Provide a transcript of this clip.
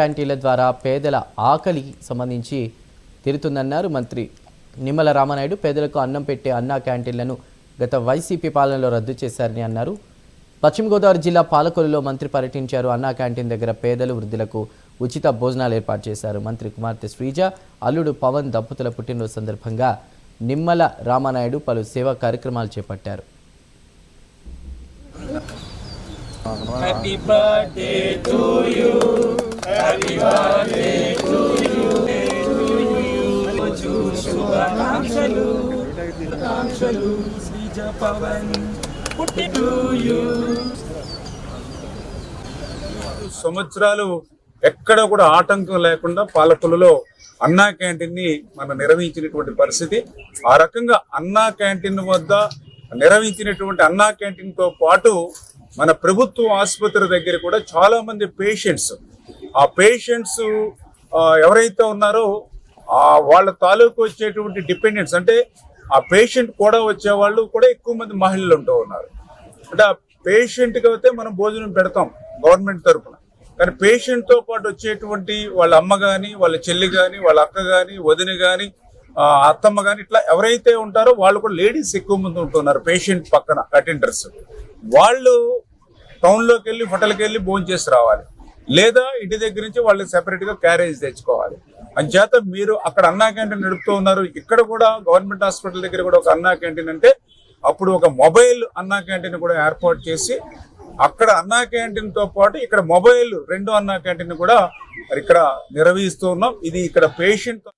క్యాంటీన్ల ద్వారా పేదల ఆకలికి సంబంధించి తీరుతుందన్నారు మంత్రి నిమ్మల రామానాయుడు. పేదలకు అన్నం పెట్టే అన్నా క్యాంటీన్లను గత వైసీపీ పాలనలో రద్దు చేశారని అన్నారు. పశ్చిమ గోదావరి జిల్లా పాలకొల్లులో మంత్రి పర్యటించారు. అన్నా క్యాంటీన్ దగ్గర పేదలు, వృద్ధులకు ఉచిత భోజనాలు ఏర్పాటు చేశారు. మంత్రి కుమార్తె శ్రీజ, అల్లుడు పవన్ దంపతుల పుట్టినరోజు సందర్భంగా నిమ్మల రామానాయుడు పలు సేవా కార్యక్రమాలు చేపట్టారు. Happy birthday to you. Happy birthday to you. శుభాకాంక్షలు శ్రీజ పవన్ పుట్టి టు యు. సంవత్సరాలు ఎక్కడ కూడా ఆటంకం లేకుండా పాలకొల్లులో అన్నా క్యాంటీన్ ని మనం నిర్వహించినటువంటి పరిస్థితి. ఆ రకంగా అన్నా క్యాంటీన్ వద్ద నిర్వహించినటువంటి అన్నా క్యాంటీన్ తో పాటు మన ప్రభుత్వ ఆసుపత్రి దగ్గర కూడా చాలా మంది పేషెంట్స్, ఆ పేషెంట్స్ ఎవరైతే ఉన్నారో వాళ్ళ తాలూకు వచ్చేటువంటి డిపెండెంట్స్, అంటే ఆ పేషెంట్ కూడా వచ్చేవాళ్ళు కూడా ఎక్కువ మంది మహిళలు ఉంటూ ఉన్నారు. అంటే ఆ పేషెంట్కి అయితే మనం భోజనం పెడతాం గవర్నమెంట్ తరఫున, కానీ పేషెంట్తో పాటు వచ్చేటువంటి వాళ్ళ అమ్మ కానీ, వాళ్ళ చెల్లి కానీ, వాళ్ళ అక్క కానీ, వదిన కానీ, అత్తమ్మ కానీ, ఇట్లా ఎవరైతే ఉంటారో వాళ్ళు కూడా లేడీస్ ఎక్కువ మంది ఉంటున్నారు. పేషెంట్ పక్కన అటెండర్స్ వాళ్ళు టౌన్లోకి వెళ్ళి హోటల్కి వెళ్ళి భోజనం చేసి రావాలి, లేదా ఇంటి దగ్గర నుంచి వాళ్ళకి సెపరేట్గా క్యారేజ్ తెచ్చుకోవాలి. అంచేత మీరు అక్కడ అన్నా క్యాంటీన్ నడుపుతూ ఉన్నారు. ఇక్కడ కూడా గవర్నమెంట్ హాస్పిటల్ దగ్గర కూడా ఒక అన్నా క్యాంటీన్ అంటే అప్పుడు ఒక మొబైల్ అన్నా క్యాంటీన్ కూడా ఏర్పాటు చేసి అక్కడ అన్నా క్యాంటీన్ తో పాటు ఇక్కడ మొబైల్ 2 అన్నా క్యాంటీన్ కూడా ఇక్కడ నిర్వహిస్తూ ఉన్నాం. ఇది ఇక్కడ పేషెంట్